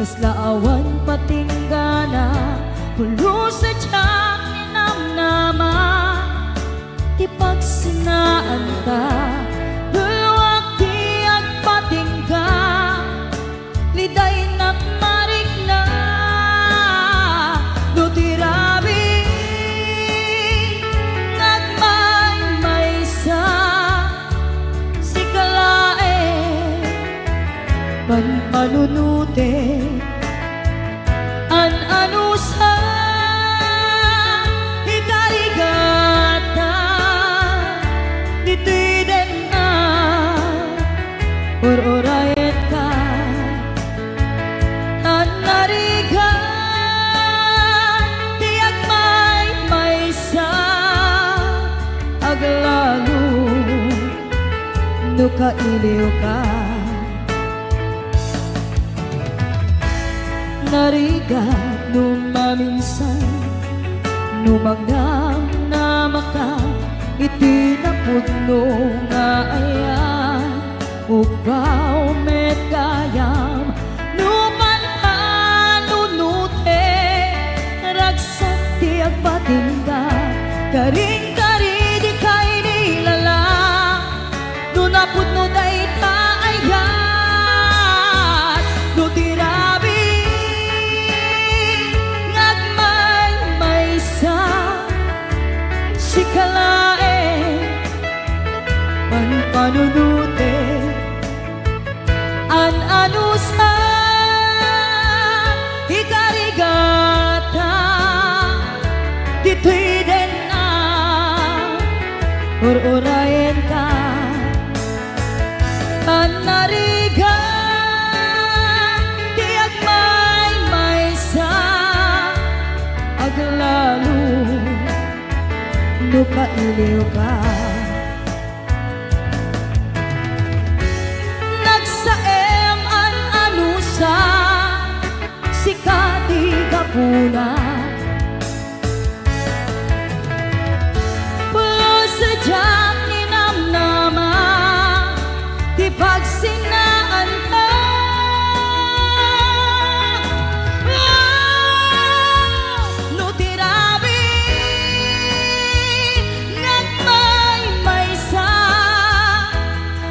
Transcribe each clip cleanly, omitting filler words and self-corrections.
kasla awan patinggana pulo sa tiyak ninamnama ti pagsinaan ta dulwak ti agpatingga liday nakmarik na no tirabi nagmaymaysa si kalae panpanunute an-ano sa ikarigata dito'y den na or-orayet ka an-narigan tiyak may-maysa aglalo no kailiw ka narigat numaminsan numangnam na maka itinapudno nga ayan upaw met kayam numan panunute ragsak ti agpatingga karing-kari di kay nilala nunapudno day taayat no tirabi si kalae panpanunute an-ano sa ikarigata dito'y den na or-orayen ka an-narigan tiyak may-maysa aglalo no kailiw ka nagsaem an-ano sa sikati kapuna pulo sa diyak ninamnama di pagsinaan ka no tirabi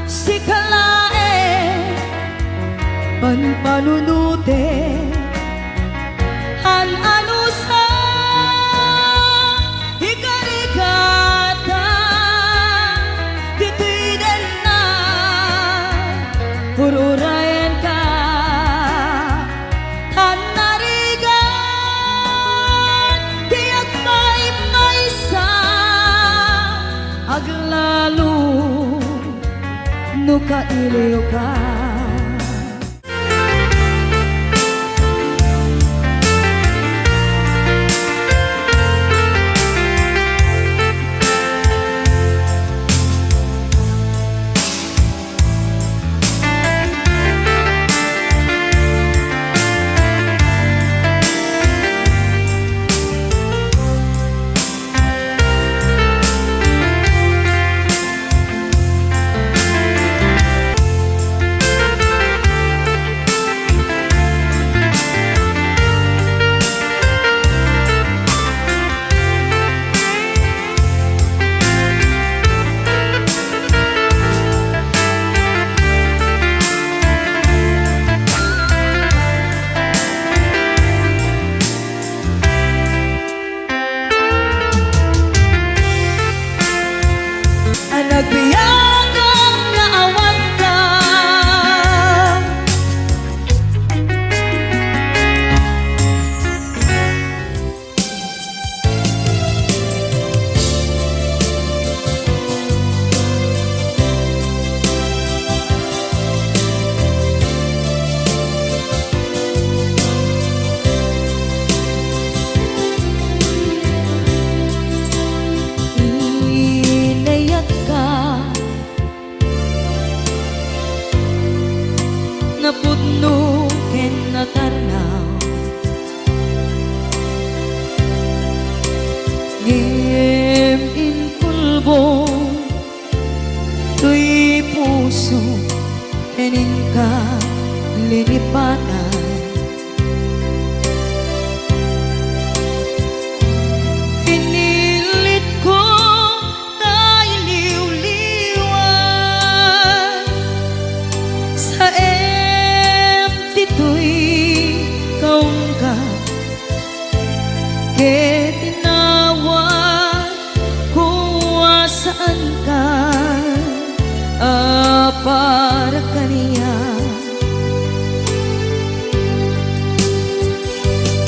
si kalae panpanunute an-ano sa ikarigata dito'y den na ururayan ka an-narigan tiyak may-maysa aglalo no kailiw ka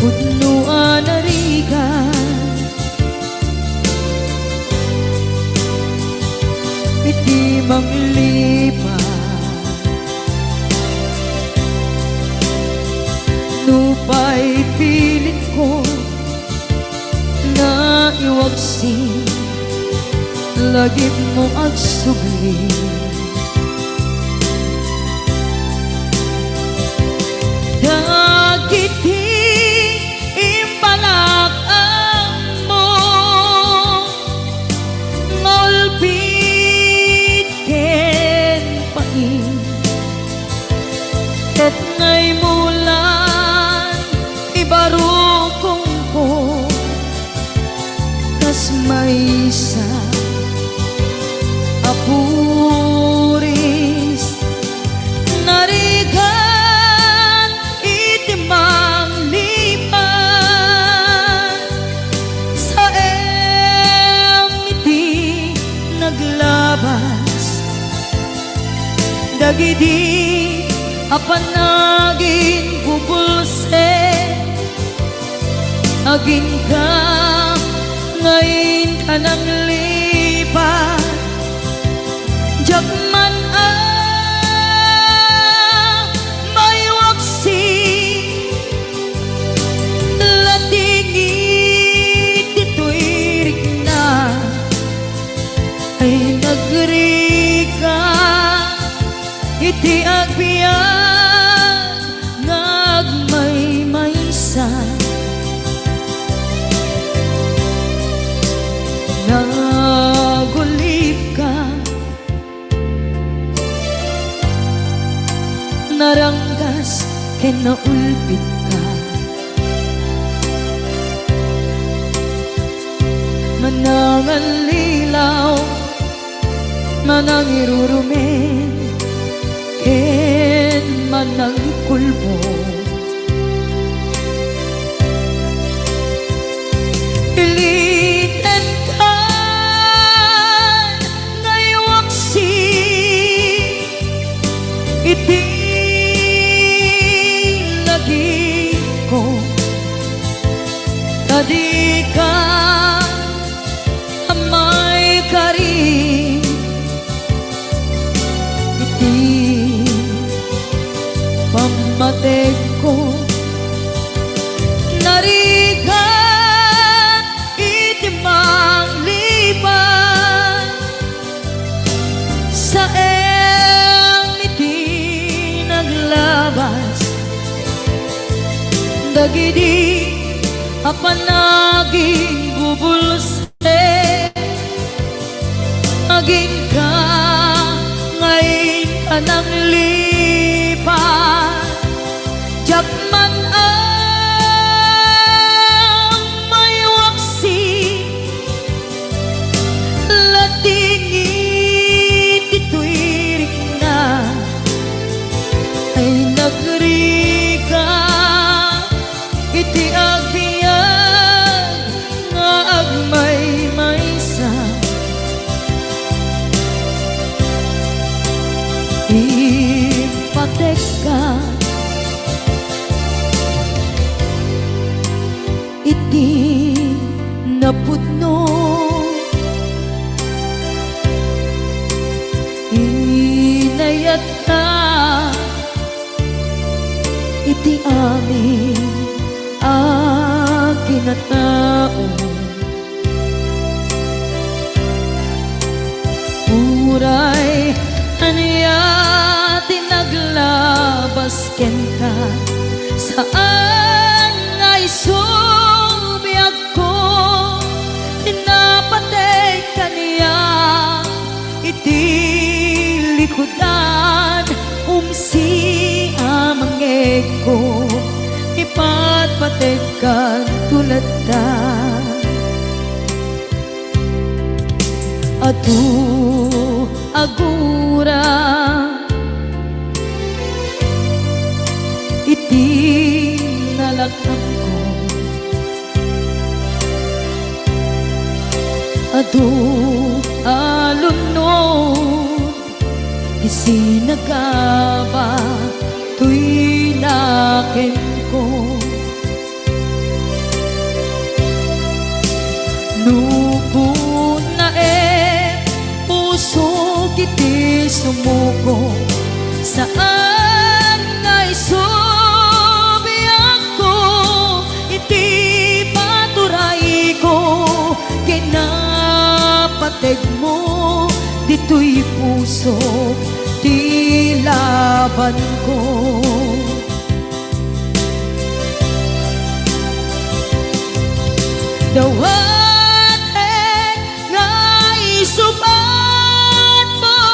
napudnuan na rigan, iti manglipat, nupay pilit ko na iwagsin, lagip mo agsugli. Dagiti imbalak ang mo, ngolpit ken pain, ket ngay mulan ibarukong ko, kas maysa apuris narigan itimang lipan, sa iti naglabas, dagidi apanagin bubulse, aging ka ngayon ka nang lipat, jakman may waksi, latingit dito'y rigna, ay nagrika iti agbiyan ngagmaymaysa, nagulip ka, naranggas ken naulpit ka, manangan lilaw, manang irurumen, ken manang kulbo, iliten ka ngaywaksi, iti lagi ko, tadi ka amay kari, iti pamatek ko, narigan iti mangliban, sa iti naglabas, dagidi apanaging bubulse, aging ka ngayon ka nang lipat, jakman may waksi, latingit ito'y rigna, ay nagrika iti agbiyan nga agmaymaysa, ipatek ka iti napudno, inayat ka iti amin kinatao, uray aniya tinaglabas ken ka, saan ngay subiyag ko, tinapatay ka niya iti likudan, umsi amangeg ko, ipatpatekan tulad ta, adu agura iti nalakang ko, adu alunod isinagaba tuy naken ko, daig mo, dito'y puso, di laban ko. Dawaten nga isubat mo,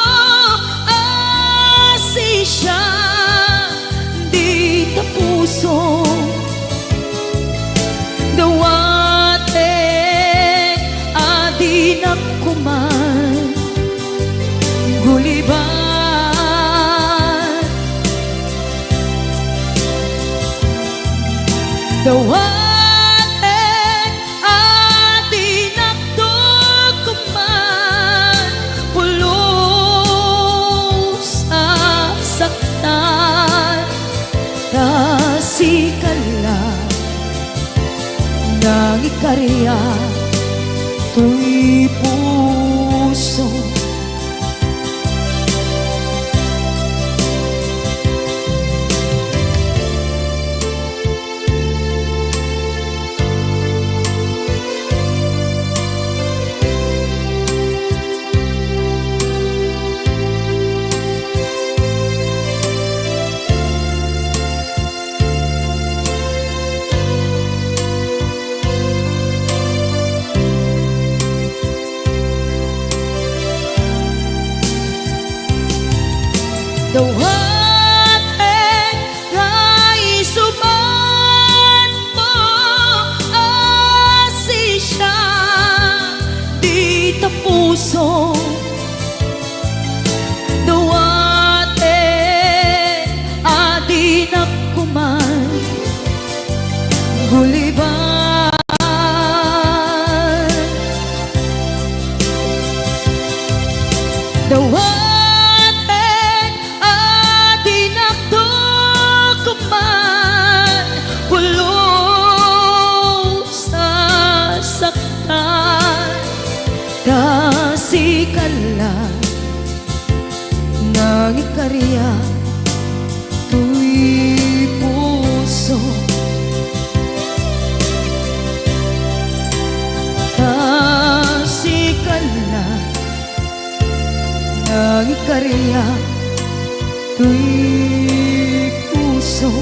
asi siya, di ta puso. Dawaten adi na kuman, guliban. Dawaten nang ikarya to'y puso. Dawaten nga isuban mo, asi siya, di ta puso. Dawaten adi na kuman, guliban. Dawaten kasikala nang ikarya to'y puso. Kasikala nang ikarya to'y puso.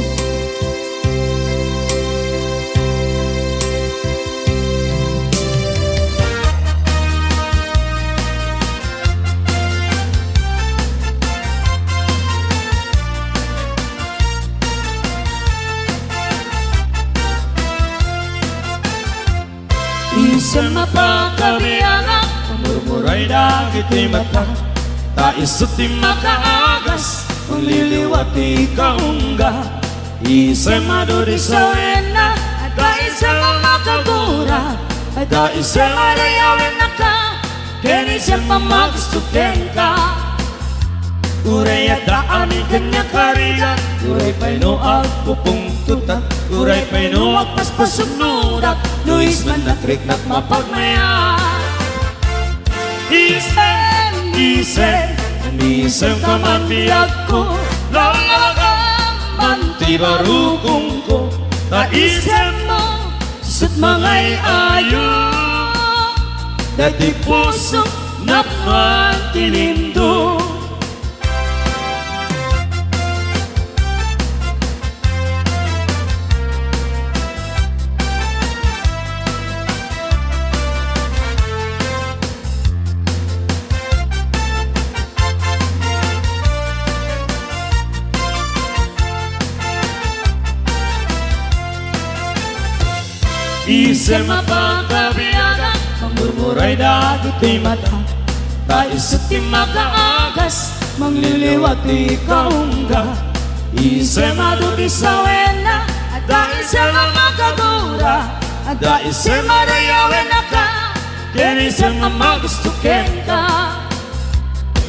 Isa mapakabiyaga, murmuray dagit ni mata, taisot di makaagas, uliliwati kaungga. Isa maduri sa wena, ada isa mamakagura, ada isa marayawin na ka, kaya isa pamagustukin ka. Uray ada amin kanya karigan, uray pa'y no agpupong tutak, uray pa'y no agpaspasog nurak, nuis man na trik nak mapagmaya. Isem, isem, isem ka man biyag ko, lalaga man ti barukong ko, ta isem mo, sut mangay ayo, dati puso napman tinindo. Isem mapakabiyaga, murmuray dagit ni mata, taisot di makaagas, mangliliwati kaungga. Isem maduti sa wena, ada isem makagura, ada isem marayawin na ka, kaya isem mamagustukin ka.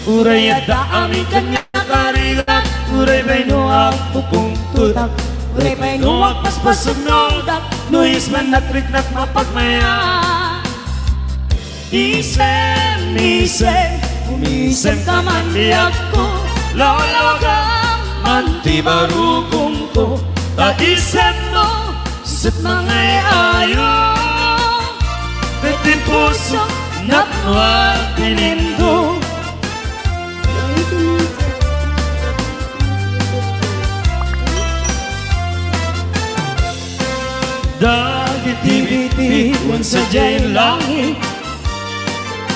Uray ada amin kanya karigat, uray ba'y nuwag pupong tutak, uray pa'y nuwag paspasog nudak, nuis man na trik nak mapagmaya. Isem, isem, umisem ka man biyag ko, lalaga man ti barukong ko, ta isem mo, sut mangay ayo, betin puso napnuat pinindo dagiti wan sa jay langit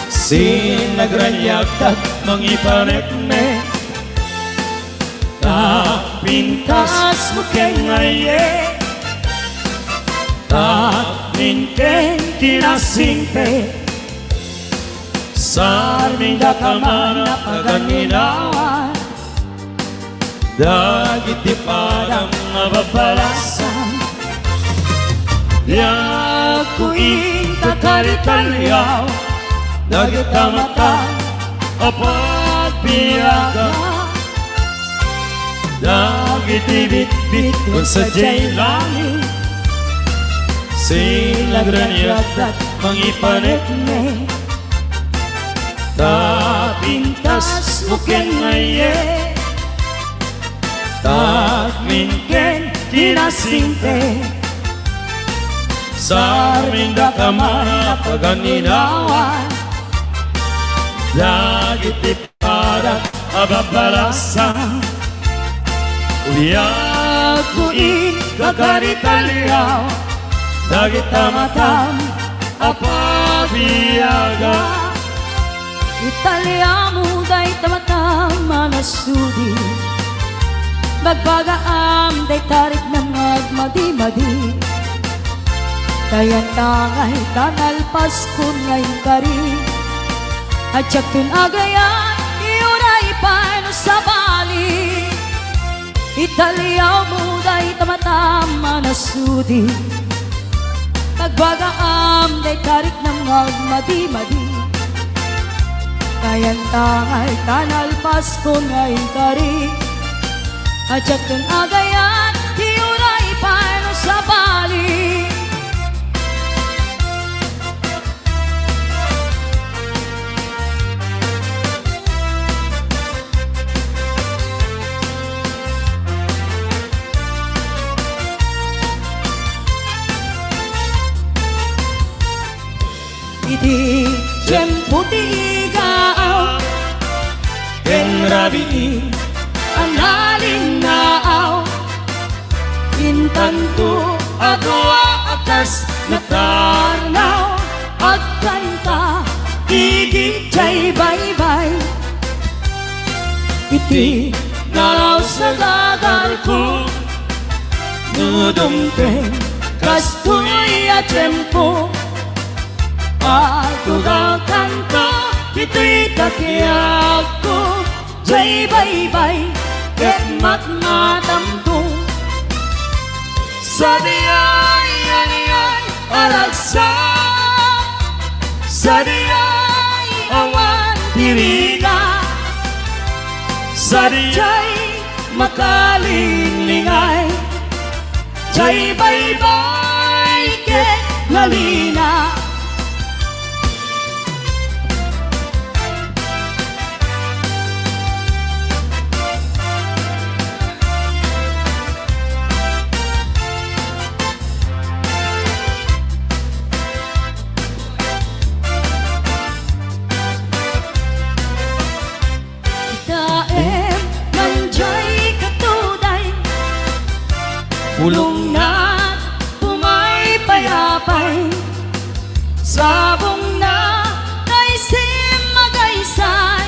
sinagranyag tat mangiparekme pintas mo kengaye minken kinasingpe sarming dakamana paganinawan dagiti parang mababalasan yakuin kakaritalyaw dagita mata apagbiyaga dagiti bit-bit kung sa jay langit sinagranyag mangipanekne tapintas muken ngaye tapminken kinasinte sarming dakamana paganinawan dagiti parat ababalasan uyakuin kakaritalyaw dagita matam apabiyaga Italyamu day tamatam manasudi Bagbagaam day tarik ng agmadi-madi Kayan tangay tanalpas kun ngayon kari At tun agayan iunay paano sa bali Italyamu day tamatam manasudi Nagbagaam day tarik ng agmadi-madi Kayan tangay tanalpas ko ngayon kari At tun agayan iunay paano sa bali Iti jempo tigaw ken rabi analin naaw Intanto agwa atas natanaw At kanta iging jay bye-bye Iti nalaw sa dagar ko nudumpen kastoy at jempo Pagkugaw kanto, ito'y takiyak ko Jay bye-bye, ket matmatamto sa diyay aniyay aragsa sa diyay awan piriga sa diyay Jay makalingligay jay bye-bye ket nalina Daem nanjay katuday pulong na pumay payapay Sabong na naisim magaysay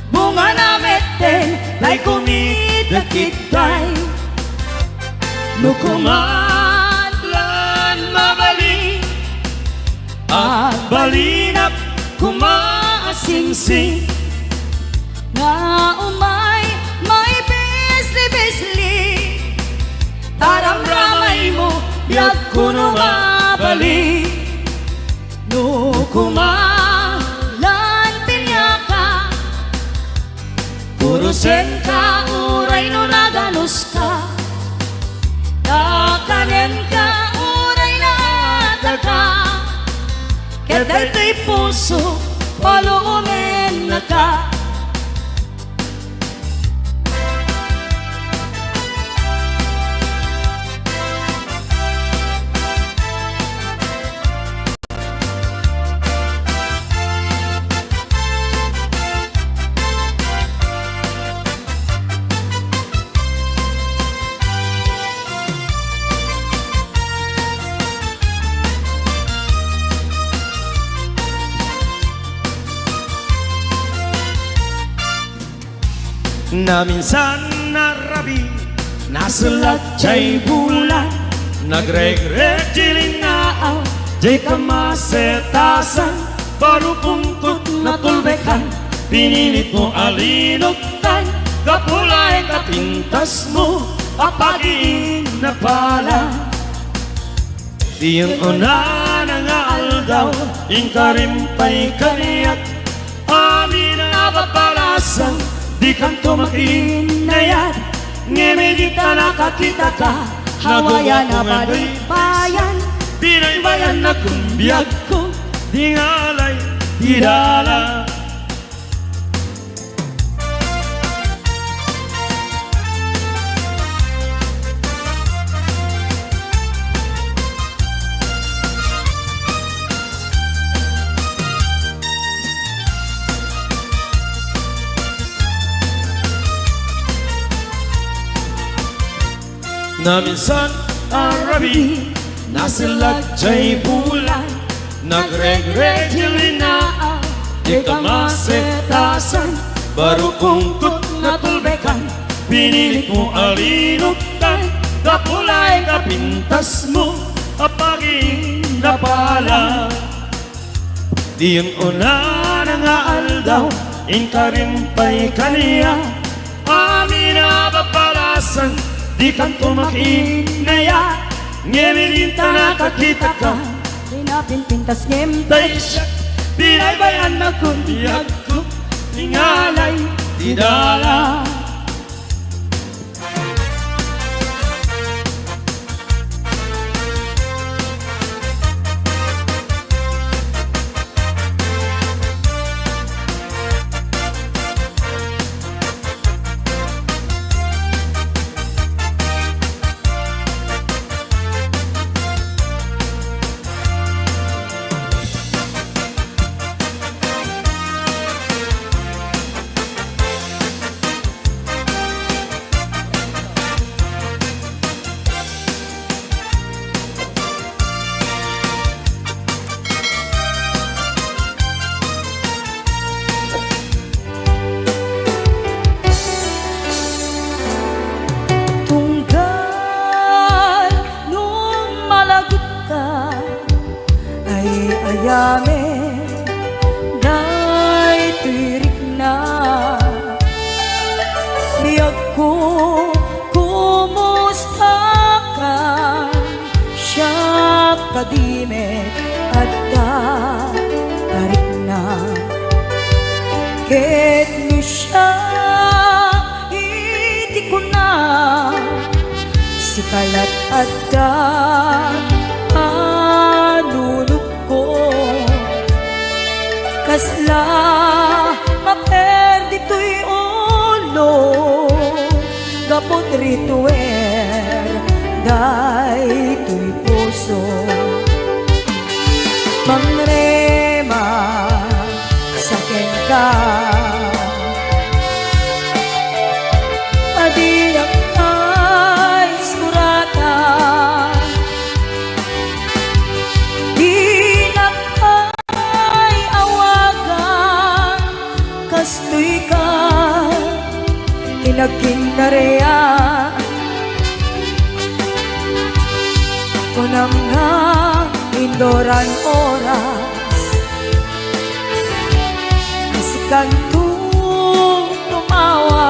Bunga na meten lay kumidakitay Nukumadlan mabali at balinap kumaasingsing Na umay may bisli-bisli Taramramay mo biyag kuno mabali Nukumalan pinyaka Purusen ka uray no naganos ka Nakanen ka uray na ataka Kaya to'y puso paluunin na ka Na minsan narabi nasa latsay bulan Nagreg-reg jilingaan Di ka masetasan Baru pungkot na tulbekan Pinilit mo alinutan Kapulay kapintas mo Apagin na pala Di yung una na nga aldaw Ingkarimpay kaniyak Amin na papalasan Di kang tumakinayat Ngimidita nakakita ka Hawayan na balikbayan Pinaybayan na kumbiyag ko Di ngalay, di dala Na minsan arabi Nasa latsay bulan Nagreg-reg jilinaan Di ka masetasan Baru pungkot na tulbekan Pinilit mo alinutan Kapulay kapintas mo Apagin na pala Di yung una na nga aldaw Ingkarimpay kaniya Amin na papalasan Di kang tumakinaya Ngemilinta nakakita ka Pinapinpintas ngem Day siya Pinaybayan na kumbiyag ko Tingalay di dala Tunggal nung malagip ka Ay ayame Day tirik na Biyag ko kumusta ka Siya kadimit at tarik na Ket no siya hindi ko na Sikalat at anunod ko Kasla maperdi to'y ulo Gapot rituer Day to'y puso Mangrema sa ka Adiyak ay suratan Dinak ay awagan Kastoy ka Inagkindareya Kunam nga indoran oras Asikan tumawa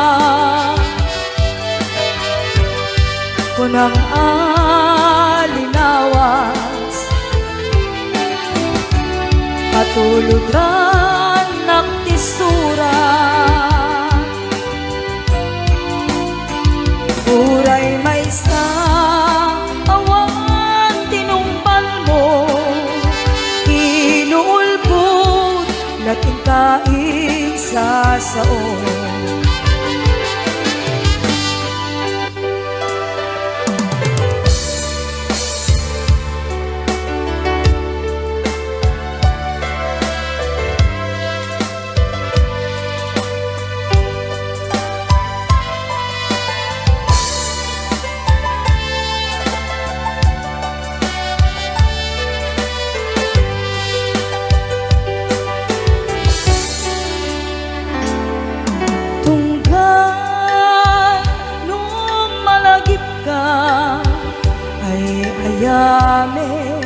Kunang alinawas Patulugan ng tisura Uray may sa awan tinumbal mo Inuulbot nating kain sa saon damit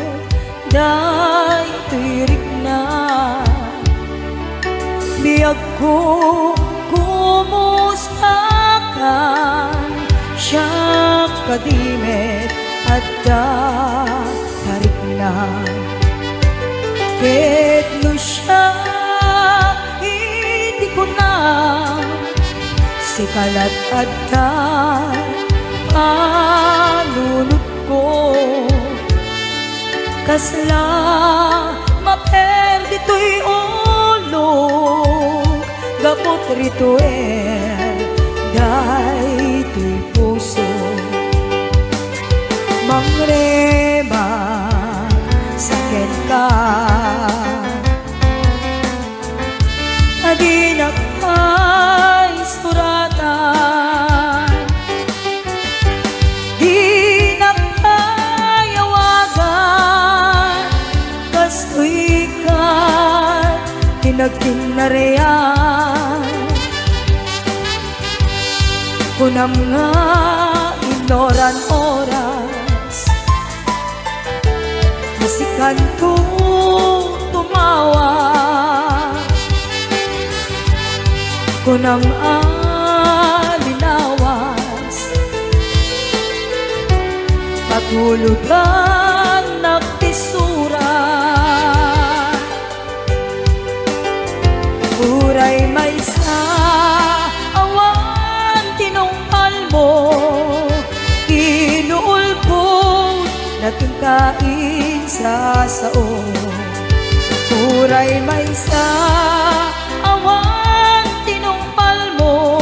day tirik na biyag ko kumustakan siya kadimit at tarik na ket no siya hindi ko na sikalat at panunod ko kasla maperdi to'y ulo gapot rituel day to'y puso mangrema sakit ka adi nakay suratan di nakayawagan kastoy ka tinagtinariyan kunam nga inoran oras masikan ko tumawa kunam alinawas patulugan nagtisura uray may sa awan tinungkal mo inuulpot nating kain sa sao uray may sa awan tinungkal mo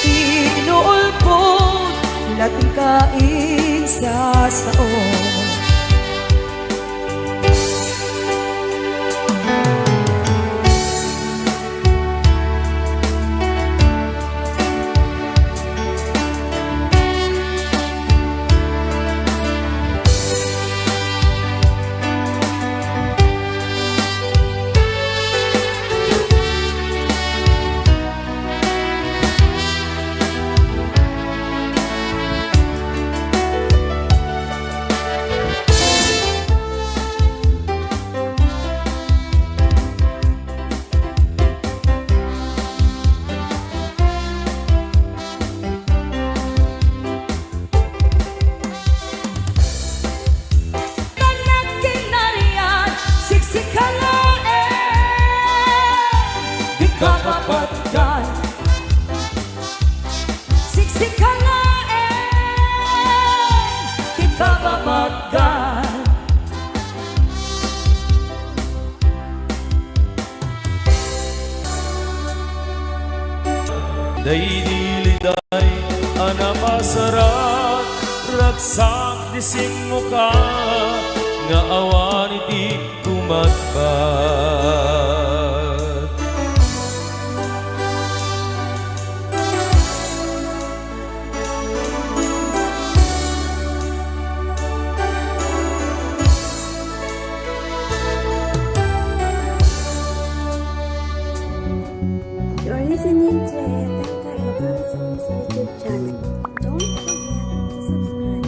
inuulpot nating kain sa sao kapapatkan siksik ka nga di kapapatkan day diliday anamasarat ragsak dising muka nga awan iti tumatbat You are listening to Ayataka Eloquence YouTube channel. Don't forget to subscribe.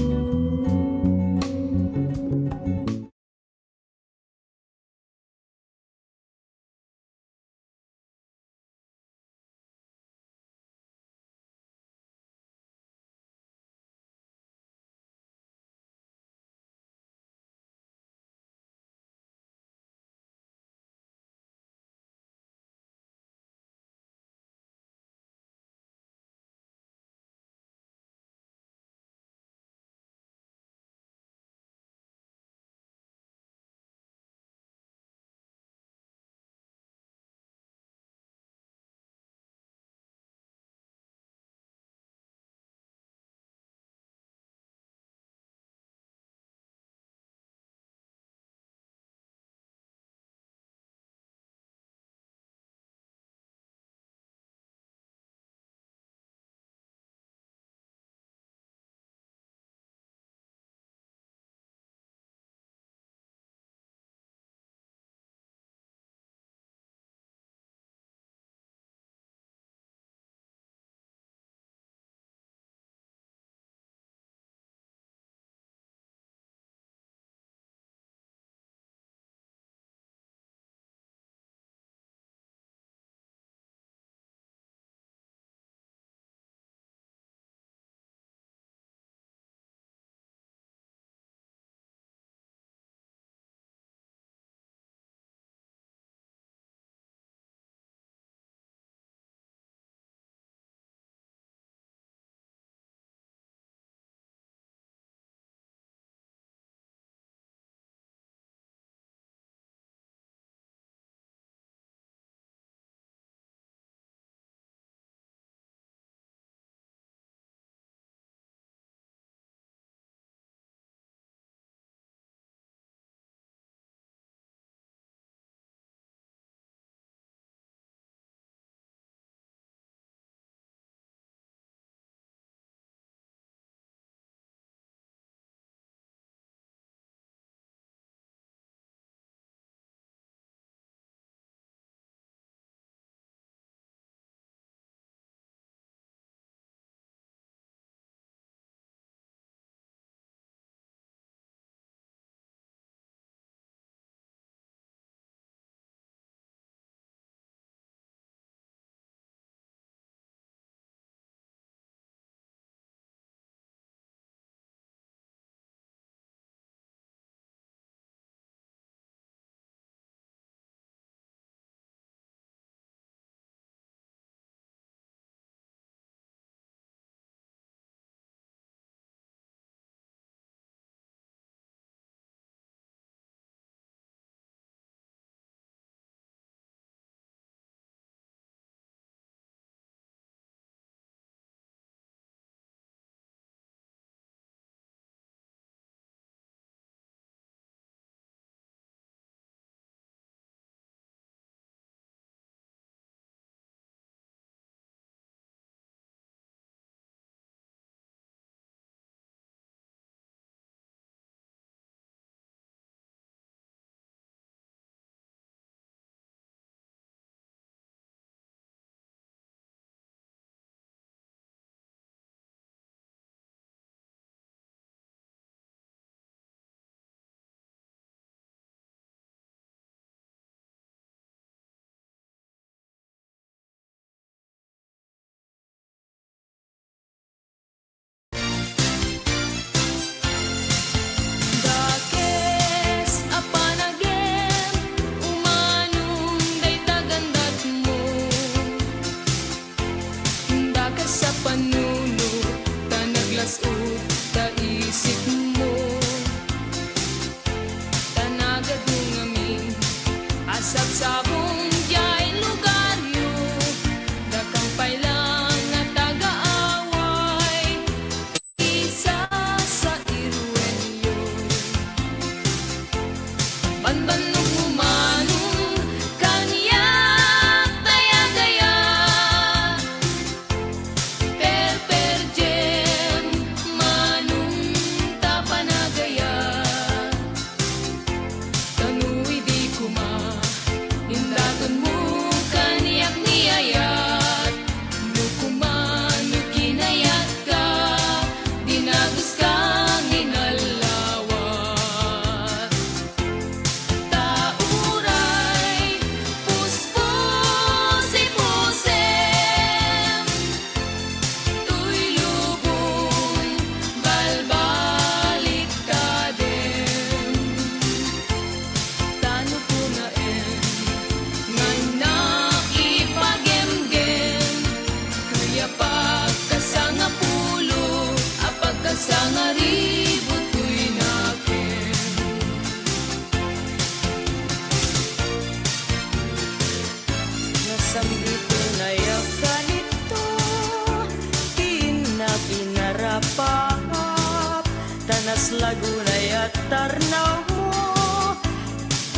Manas Laguna at Tarnaw mo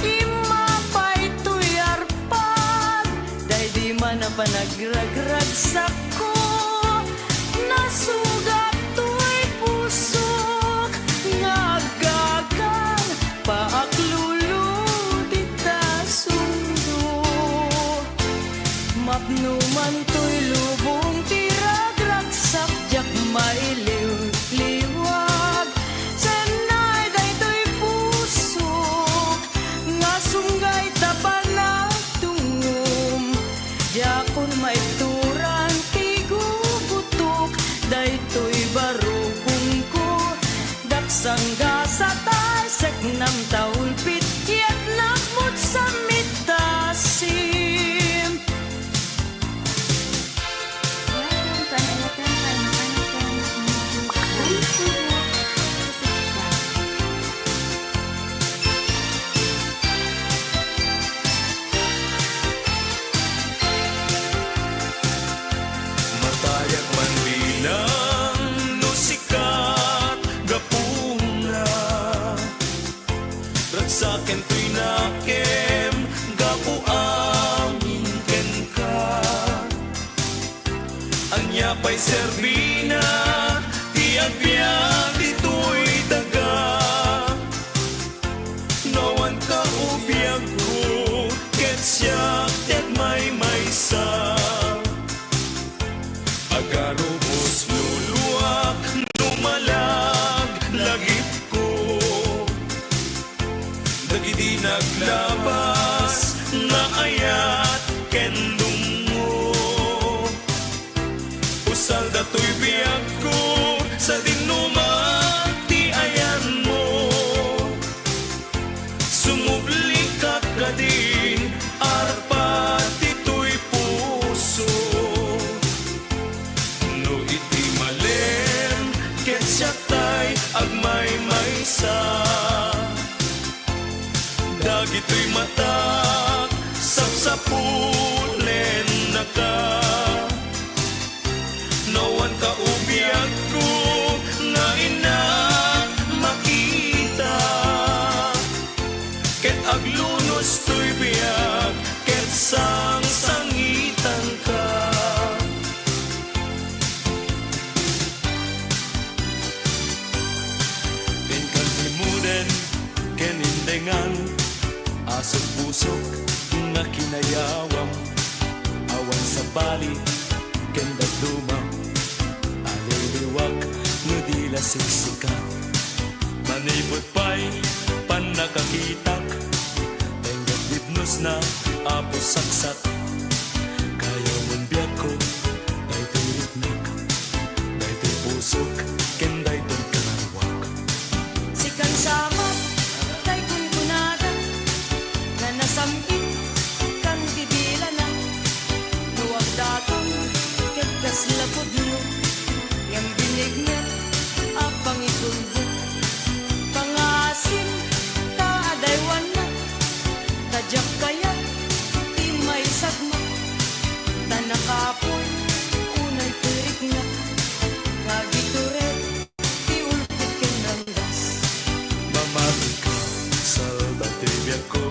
Imapay tuyarpag Day di man na panagragrag sa ko Nasugat tuy pusok Ngagagan Paaklulu dita sundo Mapnuman tuy lubong tiragrag Sakyak mailiw-liwag Sanay day tuy pusok Nga sunggay taban na tungum Yakon maituran tigubutok Day tuy barukong ko Daksangga sa taysek nam taulpit Yat nakmut sa mitasim Welcome to an Electron by Mechanic Films Movie. Don't forget to subscribe. Matayag man bilang no sikat gapuna Ragsaken tuy nakem gapu angin ken ka Anya pa'y serbina tiagbiag dito'y daga Nawan ka ubiyag ko ket siya ket may maysa Agarubos luluak numalag lagip ko Dagiti naglabas na ayat kendong mo Usal dato'y biyag ko sa dinumag ti ayan mo Sumubli ka kadin arpat ito'y puso No iti malem ket siya tay agmay maysa Dagito'y matak sapsapulen na ka Nawan ka ubiyag ko nga ina makita Ket aglunos to'y biyag ket sang-sangitan ka Ken kaltimuden ken indengan Asog pusok nga kinayawam Awan sa bali ken dadlumam Aliliwag no di lasiksika Manipot pa'y panakakitak Enggat bibnos na apos saksat Kaya mon biyak ko daytoy ritnik Daytoy pusok ken daytoy karawak Sikan samat Day kun kunada Na nasamgin Kan didila na Nuwag datong Ket kaslapod mo Yang binig niya Apang itulbo Pangasim Kaadaywan na Tadyak kaya Di may sagma Tanakapoy Unay tirik na Kagituret Di ulpit ken ranggas Mamati ka sa datibiyag ko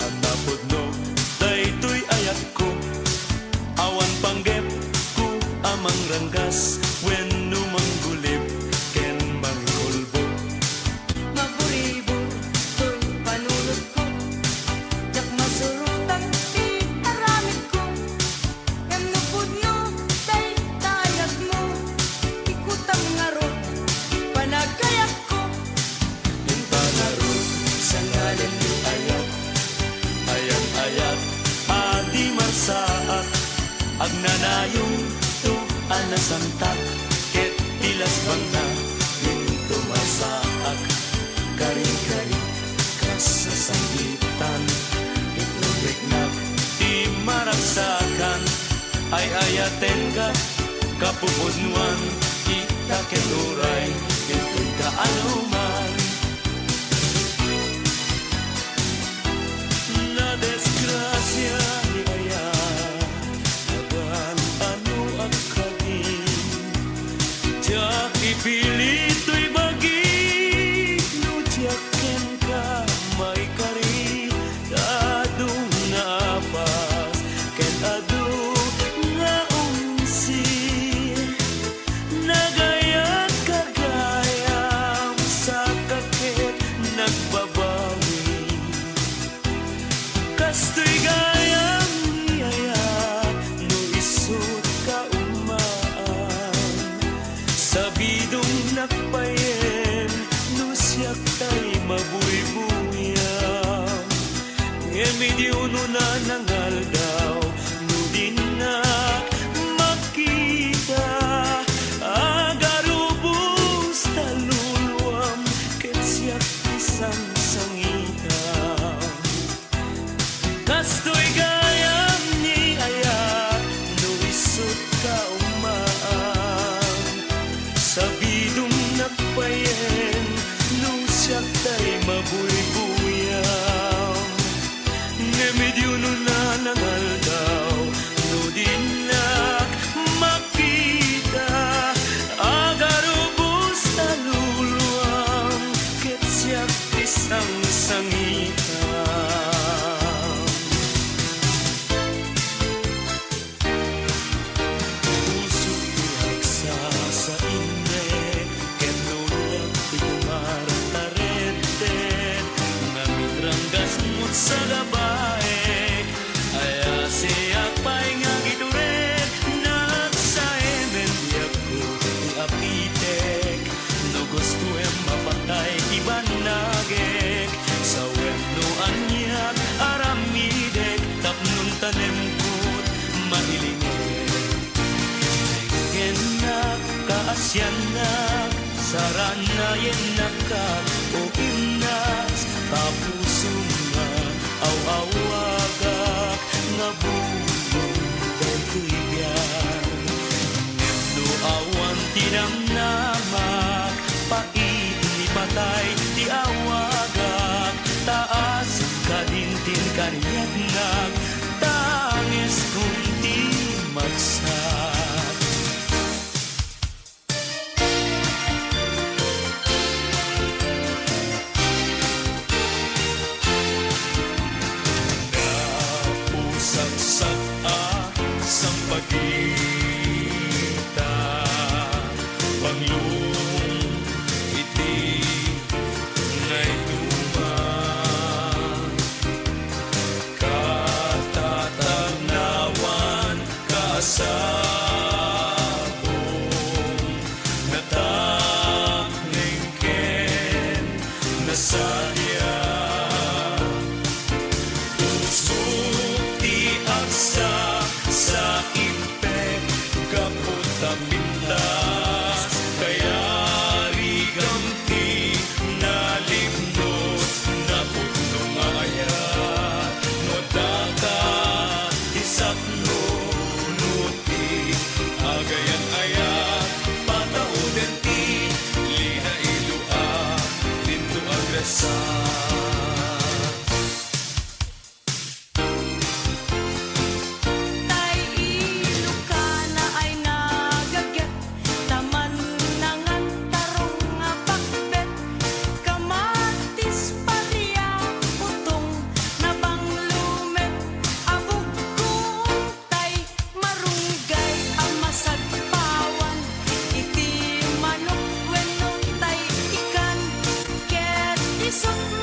Anapod no daytoy ayat ko Awan panggep ko amang ranggas When numanggulib ken mangkulbo Maburibor to'y panulot ko Jak masurutan di aramid ko Yang nupod no day tayag mo Ikutang ngarot panagayak ko Yung pangarot sa ngalan ni ayat Ayat-ayat adi marsaat Agnanayong to anasantak Ket tilas bang na Yung tumasaak Kari-kari kas sa sangitan Itlubignak di maragsakan Ay ayaten ka kapupudnuan Kita kenuray Ito'y kaanuman Na desgrasya ni ayat Agan ano ang kagin Tiyak ipilit to'y bagi na nangaldaw nudin na makita agarubos taluluam ket siyak isang sangita kastoy gayam ni ayat no isut ka umaan sabidong nakpayen no siyak tay mabuybuyan medyo no na nangaldaw no din na makita agarubos taluluam ket siyak isang sangita puso tuhagsa sa ine ket nulak ikumartarete namitranggas mut sa labay siya pa'y nga giturin nagsaemen diyak ko iapitek no gusto em mapatay ibanagek sa wendo anyak aramidek tapnon tanem ko't mailingek tengken na kaasyanak saranayen nakat o imnas tapusong nga aw-awagak nga bulong kay kuigan ngendo awan tinamnamak pait ni patay ti awagak taas kadintin kaniyag nag tangis kung di magsak saksak sang pagita panglong iti ngay tuman katatagnawan kasabong natanglingken nasadya sa impek kaputa pintas kaya rigamti nalimnos na putlong ayat no daka isak no nuti agayan ayat patauden ti lina ilua tinto agresan Isok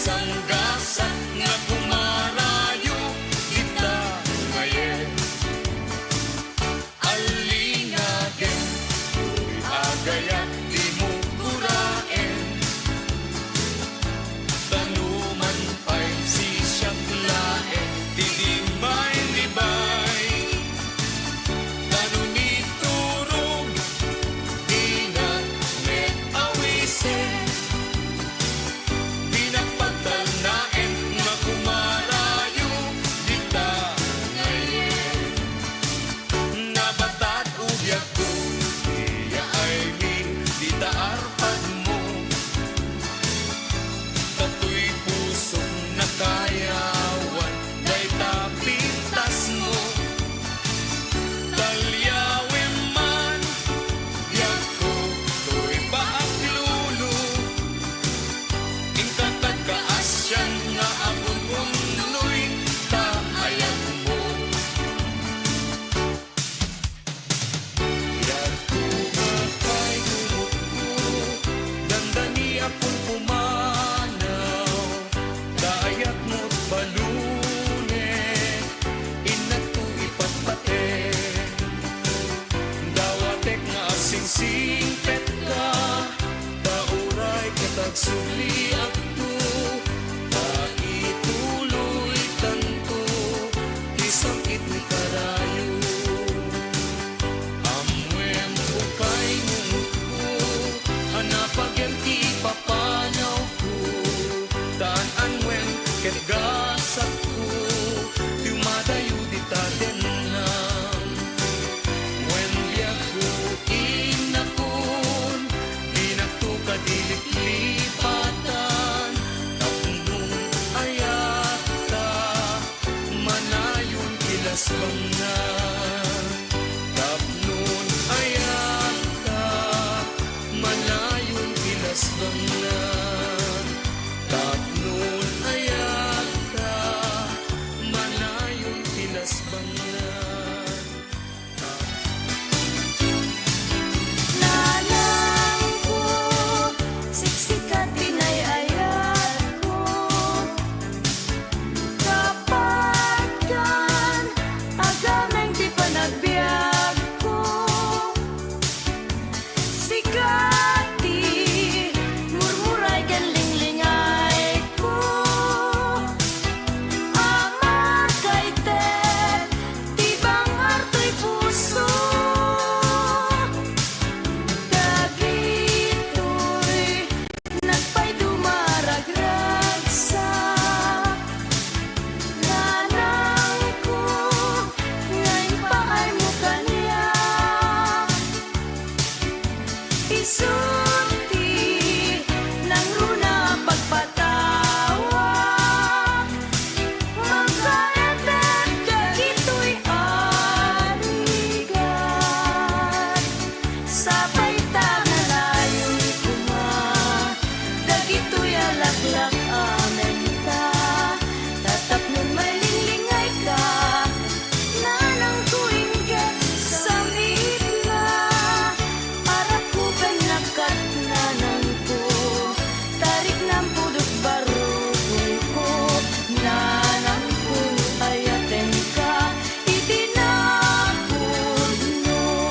sanggasa nga kumarayo kita ngayon. Alingagin, agaya di mo kurain. Tanuman pa'y si siyanglain, tidimay libay. Tanuniturog, dinat met awisen. Pinagpagdalnain nga kumarayo dita ngayon. Nabatad ugyag ko, iya ay dita arpad mo. Kato'y pusong nakayawan, day tapintas mo. Talyawin man, yak ko, to'y paaklulo. Ingkatad kaasyan nga akong mundo'y taayag mo. Yak ko akay gumuko, dandani akong pumanaw. Daayat mo't balunet, inato ipatpate. Dawatek nga sing-singpet ka, dauray kitag suli akto. Taituloy tanto, isangkit ni karayo. Amwem ko kay ngunguko, hanapag yan ti papanaw ko. Daan anwem ket gasak ko, tumadayo di tadenam. When biyago inakon, dinagto kadiliklipatan. Tapnong ayata, manayon kilas bangnan. Tapnon ayata, manayon kilas bangnan. Tapnon ayata, manayon kilas bangnan. Nanang ko, siksikat pinayayat ko. Kapag kan, agameng di panagbiag ko. Sikati, murmuray kan linglingay ko. Amar kay tet, tibang arto'y puso. Dagito'y nagpay dumaragragsa. Nanang ko, ngayon pa ay mukha niya. Isulti ng runa pagpatawa. Magkayatet dagito'y arigat. Sabay tangalayo'y kuma, dagito'y alaklak amen ta. Tatapnon may linglingay ka, nanang kuingget sa mitla. Para ko ba'y nakat nanang ko, tarik ng pudot barukoy ko. Nanang ko ayaten ka, itinapod mo.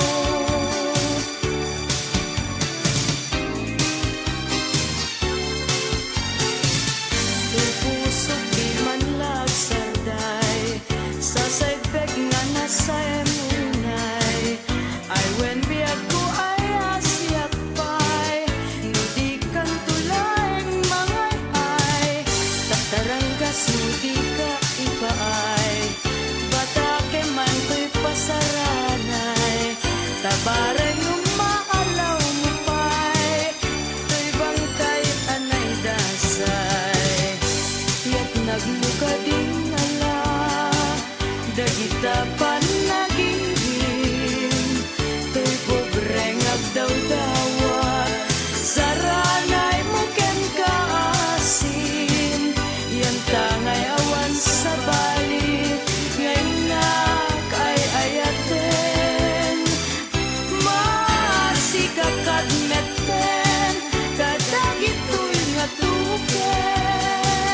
Pusok di man lagsarday, sa sagbeg nga nasay munay. Ay when biyag ko ay asyak pay, no di kang tulay mga ay. Tataranggas mo di ka ipaay, batake man ko'y pasaranay. Tabaray mo maalaw mo pay, to'y bangkay anay dasay. Yak nagmuka ding ala, dagita panagingin. To'y pobreng agdaw-dawat, saranay mo ken kaasin. Yan tangay awan sa bali, ngayon na kay ayaten. Masikakad meten, kadagito'y nga tuken.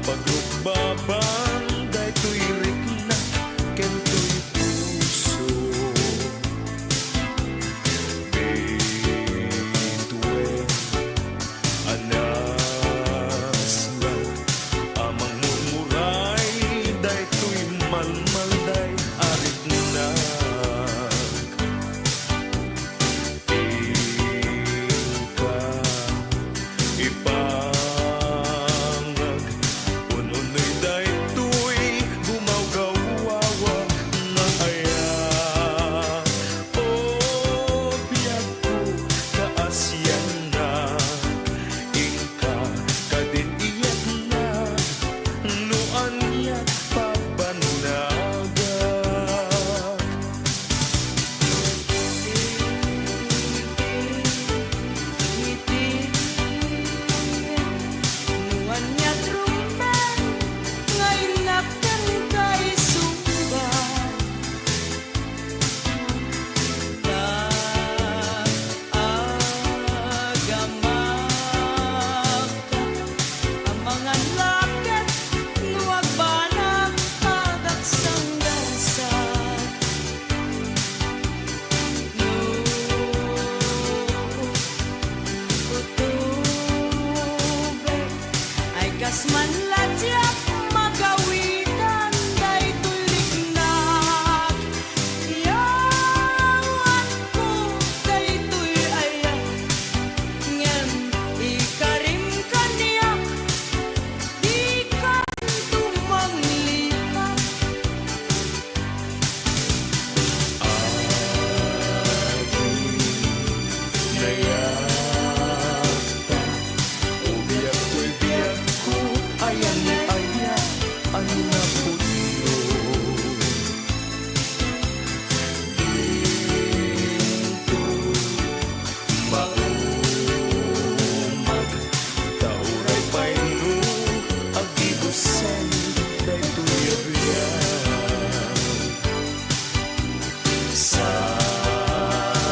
Pagrugbabang day tuy rikna ken tuy puso Bituin anaslan amang murmuray day tuy malmal day arit na ipangag ununoy daytoy gumawgawawa nga aya o biyag ko kaasyan na ingka kadin iyat na nuan niya pabanaga Nuan niya truman, ngayon naktan kay subat. Agamak ang mga lakit, nuwag banag agak sanggasan. Utubek ay kasman ladyak magawitan daytoy riknak. Yawan ko daytoy ayak ngem ikarim kaniyak di ka tumanglipat. Nayata o biyag ko'y biyag ko ayan ni aya ano na puno Dito maumag tauray painu agibusan daytoy abiyag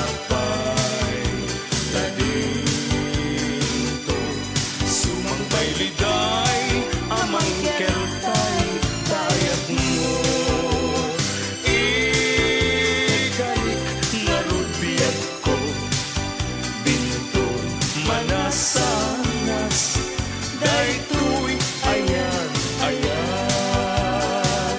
Sapay ladito sumang bayliday amang keltay dayat mo ikalik narubiyat ko binto manasanas daytoy ayan ayan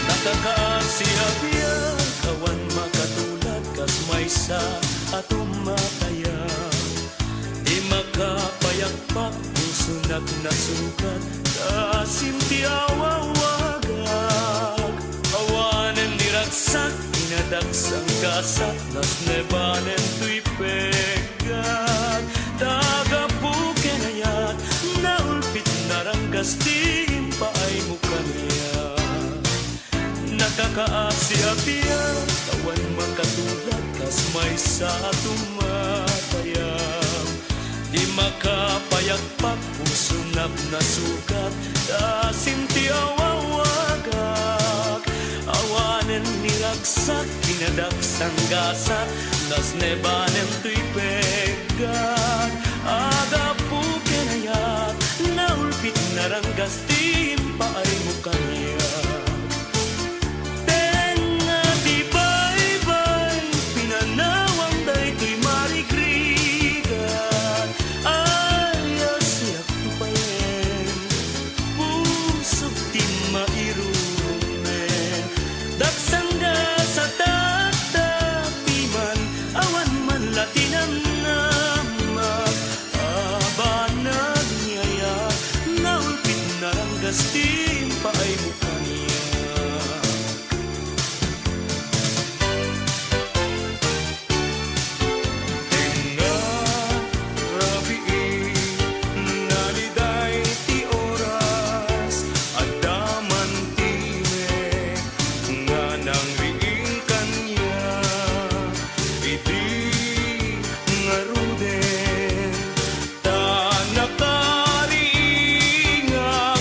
Nakakaasiya kawan makatulad kas may sa atong mataya di makapayagpak puso na't nasukat kasintiawawagag awanan diragsak inadagsang kasat nas nebanen tuy pegag dagapukenayat naulpit naranggas tim paay mo kaniya Nakakaasiya kawan makatulad kas may sa tumatayang di makapayagpak puso na't nasukat kasintiawawagag awanen niragsak kinadagsang gasat nas nebanen tuy pegag agapukenayat naulpit naranggas tim paay mo kaniya Steam paay mo kaniya Tenga rabi naliday ti oras adaman time nga nang riing kanya idi nga ruden ta nakariingak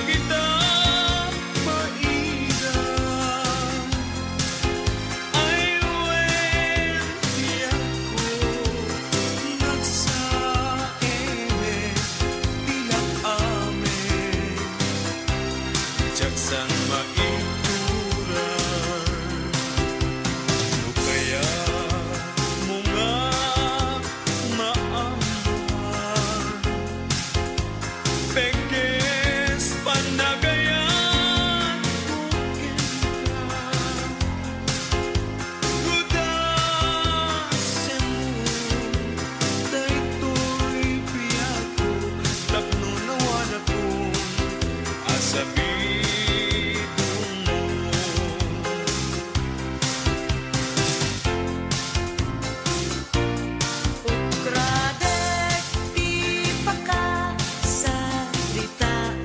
kita maida. Ay wen tiyak ko nagsaeme tilak amin jaksan maituran. No kaya mo nga maamuan Pekes panagayan mungkin ka Gudasen mo Daytoy piyako Tapno nawan akong asabidong mo Ukradek di pakasaritaan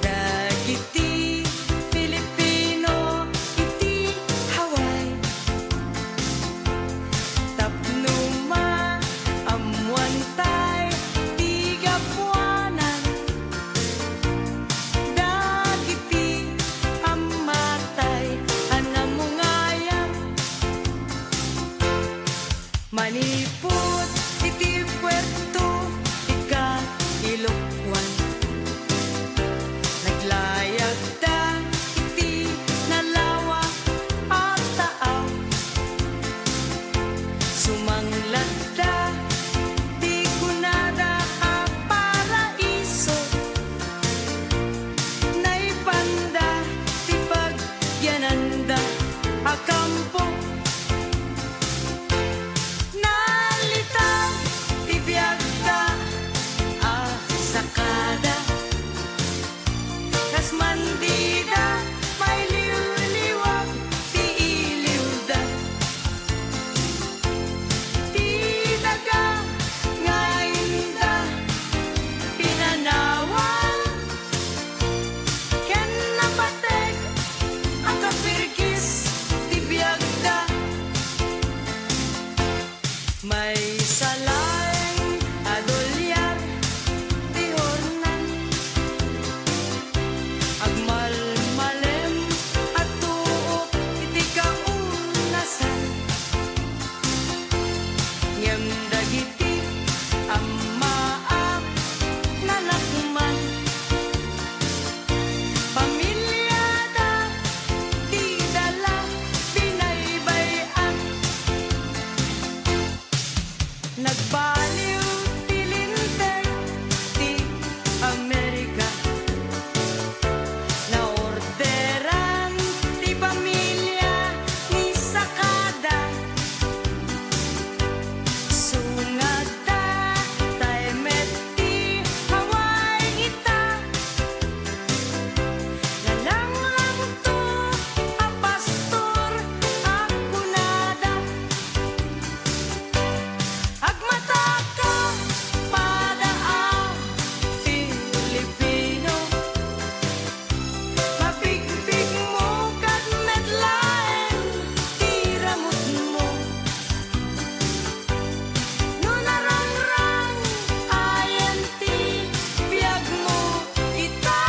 Dagiti Pilipino iti Hawaii Tapno maamuantay di gapuanan Dagiti amatay anamungayam Maniput iti Puerto ika Ilocwan Naglayag da iti Nalawa at Taaw Sumanglat da di kunada a paraiso Naipanda ti pagyananda a kampo Nalitaw ti biyagda a sakada Kas mandida may liwliwag ti iliwda Ti daga ngainda pinanawan Ken napatek ang kapirkis ti biyagda May salaeng adolyar ti hornan Agmalmalem at tuop iti kaunasan Ngem dagiti ammaak nalakman Pamilyada ti dala pinaybayan Nagbaliw ti linteg ti Amerika Naorderan ti pamilya ni Sakada Sungada taymet ti Hawaii ita Nalanglang to a pastor a kunada Agmataka padaaw Filipino Mabigbig mo kad medlaen ti ramot mo No narangrang ayen ti biyag mo ita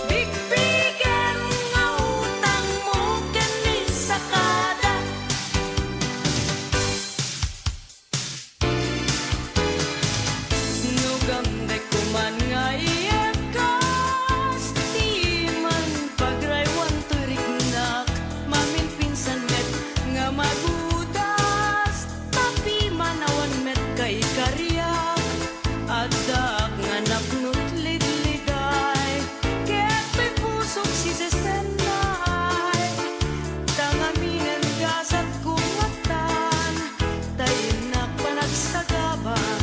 Bigbigen nga utang mo ken ni Sakada Nugam de kuman nga iyakas Di man pagraywan turiknak Mamin pinsan met nga magudas Tapi manawan met kay karyak Adak nga napnut lidligay Ket may pusok si Sesenay Tangaminen gasat kumatan Tayinak panagsagaban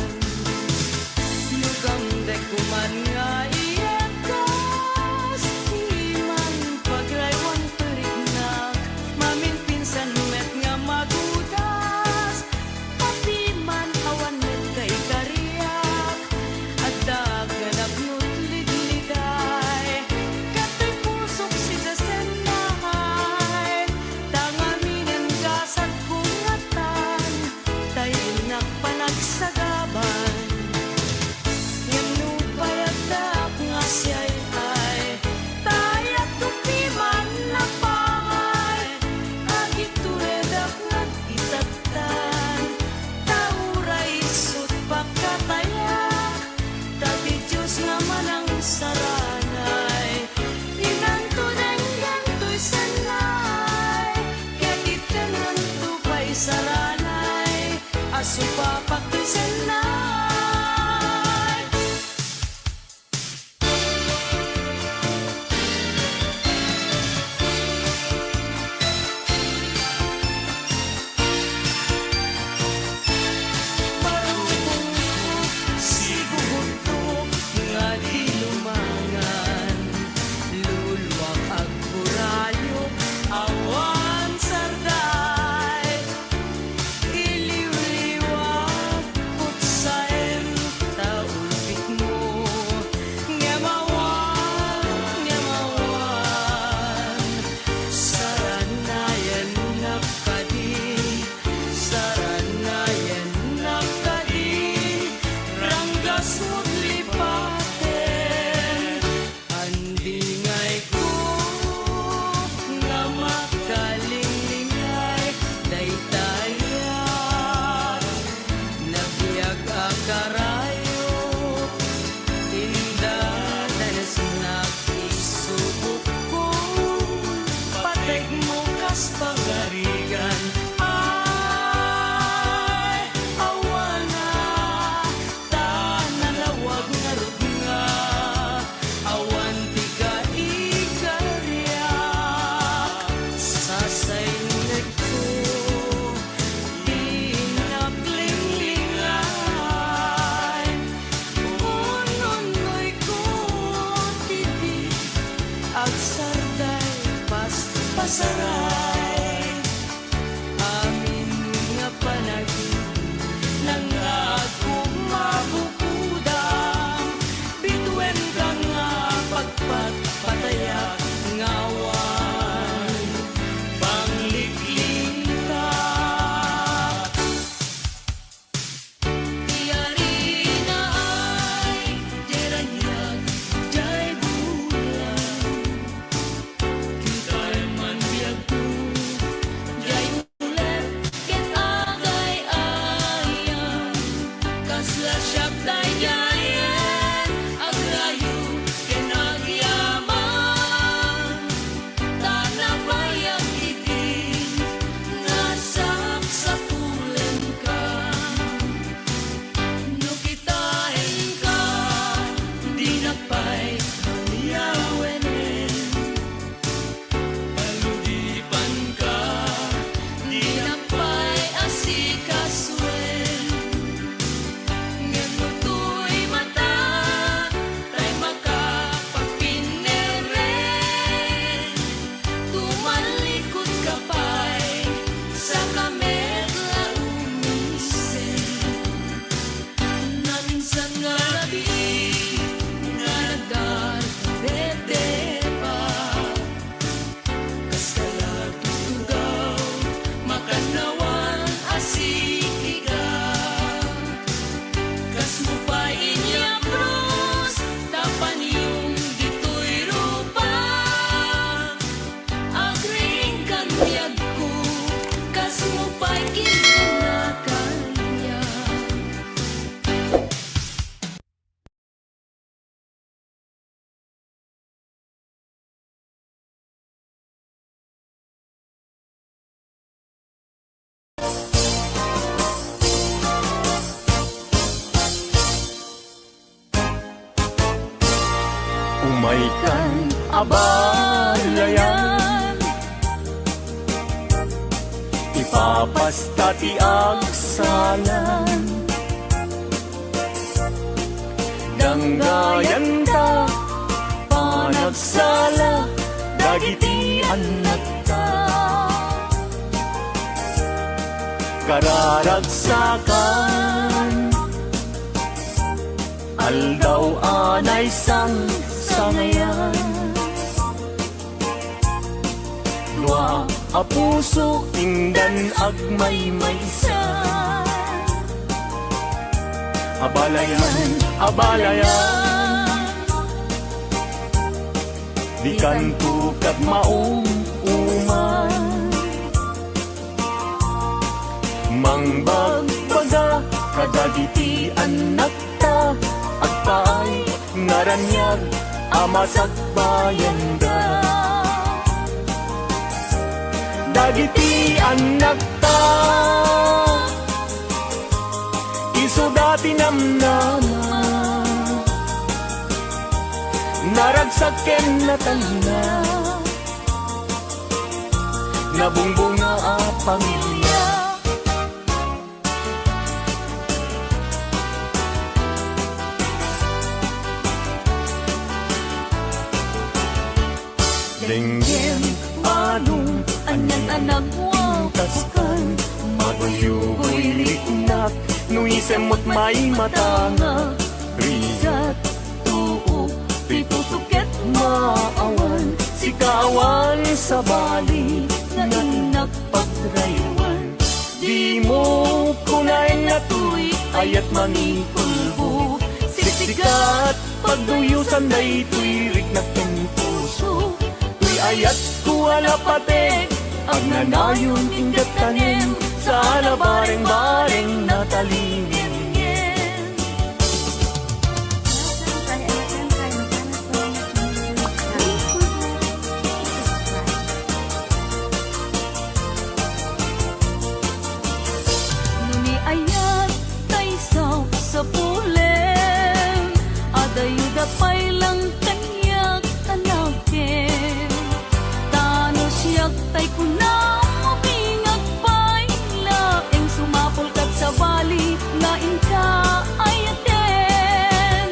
Lugam de kuman nga iyakas Di man pagraywan turiknak Mamin pinsan met nga supapak senay. Marupong siguhuntok nga di lumangan, lulwak ag burayo awan sarday. Iliw-liwag putsaen taulpik mo, ngemawan saranayan nakadi, saranayan nakadi, ranggas mo't lipaten. Andingay ko nga makalingay daytayan, nabiyag akarayo indadanas nakisubok ko, pateg mo kas pagarigan. Ay awana tanalawag nga rugna, awan tiga ikarya sasaynek ko di naglinglingan. Unonoy ko titi ag sarday pas pasaray, amin nga panagi nang ako mabukudang, bitwen ka nga pagpatpatayak ngawan panglikling ka. Tiyari na ay jeranyag jay bulan, kita'y man biyag ko jay ulit ket agay ayam, kasla siyag dayayen agrayo ken agyaman, tanapayag itin nasap sa pulen ka. No kitain ka di napay yawenen, paludipan ka di napay asikaswen. Ngem mo tuy mata tay makapagpineren, tumalikod ka pa'y sa kamet la umisen. Na minsan nga labi nga nagdadete pa, kas kalagtugaw makanawan asikiga, kas mo pa inyapros tapan yung dito'y rupa, agring kanuyag ko kas mo pa'y kinakanya. Umaikan abalayan, ipapastati ang salan, ganggayan ta panagsala dagiti anak ta, kararagsakan aldaw anay sang sangayan, dua a puso tingdan agmaymaysa, abalayan abalayan, di kanto kat mauman, mangbagbaga kadagiti anak ta, at paay naranyag amasagbayan da. Dagiti anak ta saken na tanda nabungbunga a pamilya. Denggem anong Anyan anak taskan maguyugoy riknak nuisemot may matanga Rizat tuo Pipusuket maawan sikawan sa bali Na inak pagraywan di mo kunay na tuy ayat manikulbo siksikat pagduyusan na ito'y riknak ng puso tuy ayat kuwala patek ang nanayon ingat tanim sa alabareng-bareng na talingin. Nuni ayat taysaw sa pulen Adayuda pay lang kanyak anakin Tano siyak tay kunang mabingag pay laeng sumapol kat sa bali na inka ayaten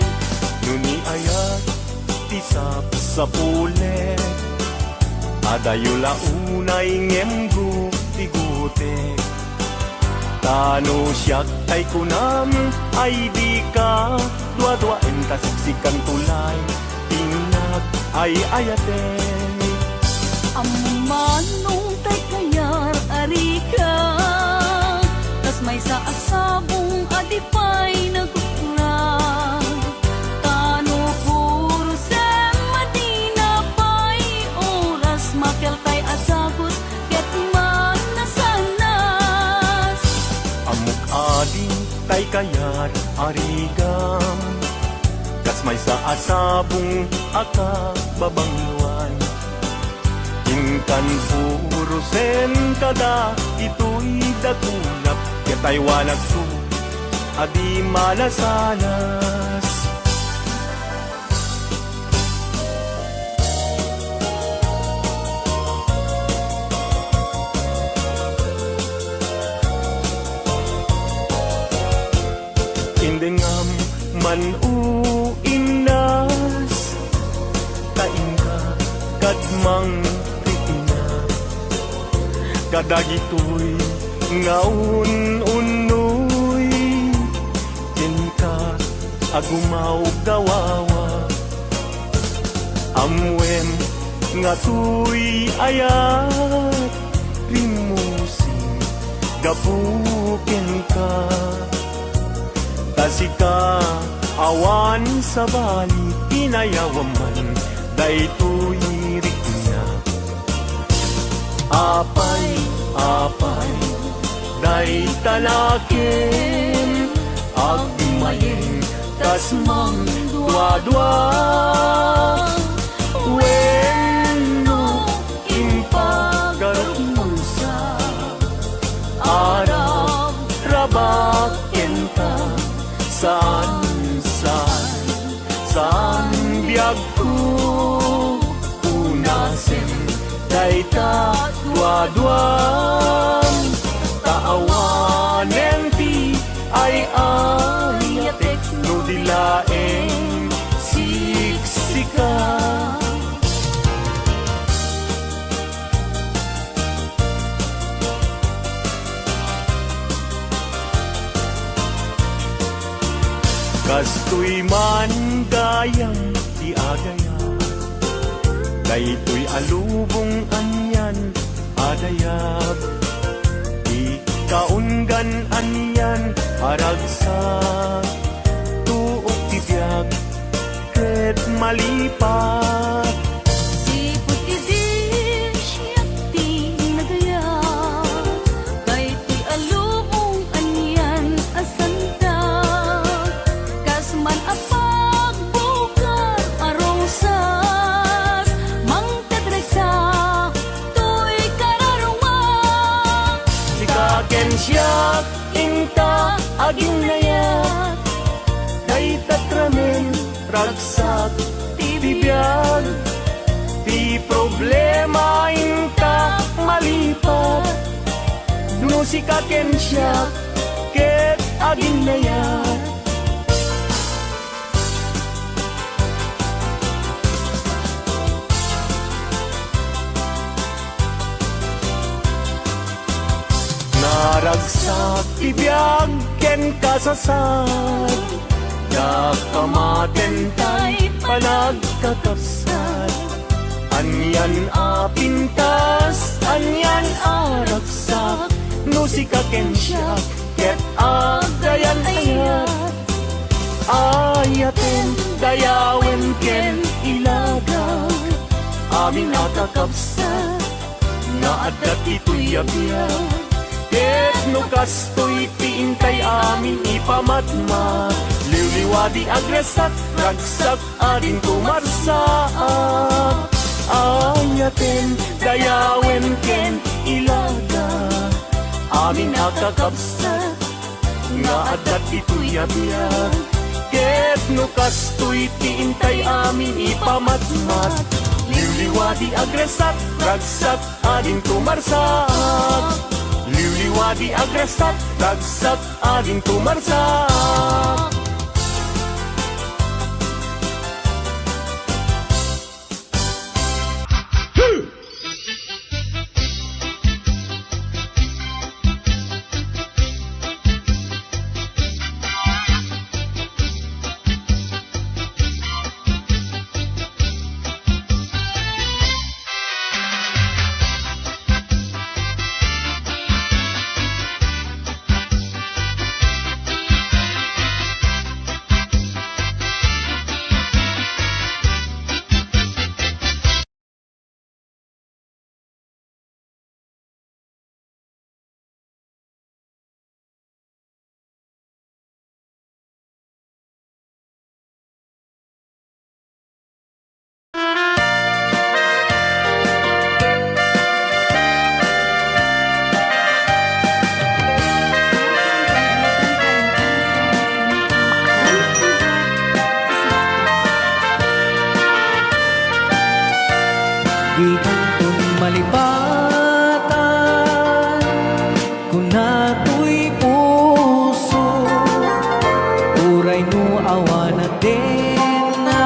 Nuni ayat tisap sa pule adayula unay ngemgu tigutek Tano siyak ay kunam ay di ka dua-dua entasiksikan tulay tinag ay ayaten Amanong tay kayar arika Tas may sa asabong adipay nagkukurang Tano puro sem madina pay oras makel tay asagot ket man nasanas amuk ading tay kayat arigam kas may sa asabong aka babangwan ingkan puro sen kada ito'y dakunap ketay wanag su adi malasanas indengam man uinas kainga kadmang ritina kadagitoy ngaun unoy tinka agumaw gawawa amwem nga tuy ayat rimusing gabuken ka tasika awan sa bali inayawaman daytoy rikna apay apay day talaken agmayeng tasmang dua-dua wenno impagarusa arab rabaken ka saan biag ko unasen dayta dua-duang taawanen ti ay ayatek no dilaeng siksika kastoy man gayang ti agaya daytoy alubong anyan adayab di kaunggan anyan haragsa tuok ti biag ket malipat Sipot idin siyak ti nagaya Kayto'y alubong anyan asanta Kasman apag bukar arosas Mangtadreksa to'y kararungan sikaken siyak inta aging nayat kay tatramen ragsak ti bibiyag biyag Ti problema inta malipat No si kaken siya ket aging layat Naragsak ti biyag ken kasasad Nakamaten tay panagkakapsat Anyan a pintas, anyan a raksak No si kaken siya ket agayan ayat Ayaten dayawen ken ilagak Amin nakakapsat na adat ito'y abiyag Ket no kastoy tiintay amin ipamatmat Liwliwadi agresak, ragsak adin kumarsaak Ayaten, dayawen ken ilaga Amin akakapsat, nga adat ito'y abiyag Ket no kastoy tiintay amin ipamatmat Liwliwadi agresak, ragsak adin kumarsaak Liwliwadi agresak, ragsak ading tumarsak Di kang malipatan kung nato'y puso Uray no awan na din na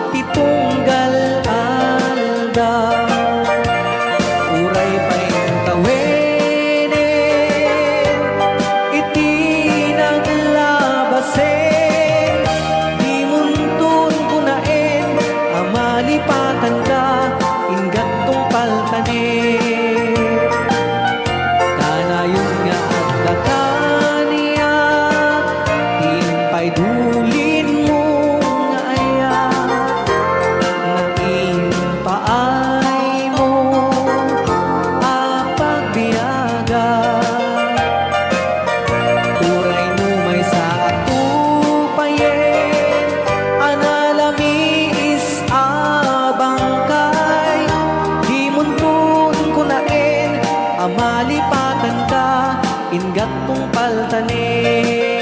titunggal alda Uray pa'y tawinin iti naglabasin Di muntun kunain amalipatan ka ingat tong paltanin Kanayon nga at dakaniya Timpay dulin mo nga ayat Naimpaay mo apagbiyaga Uray mo may sa atupayen Analami is abangkay Di muntun kunain amalipatan ka ingat tong paltanin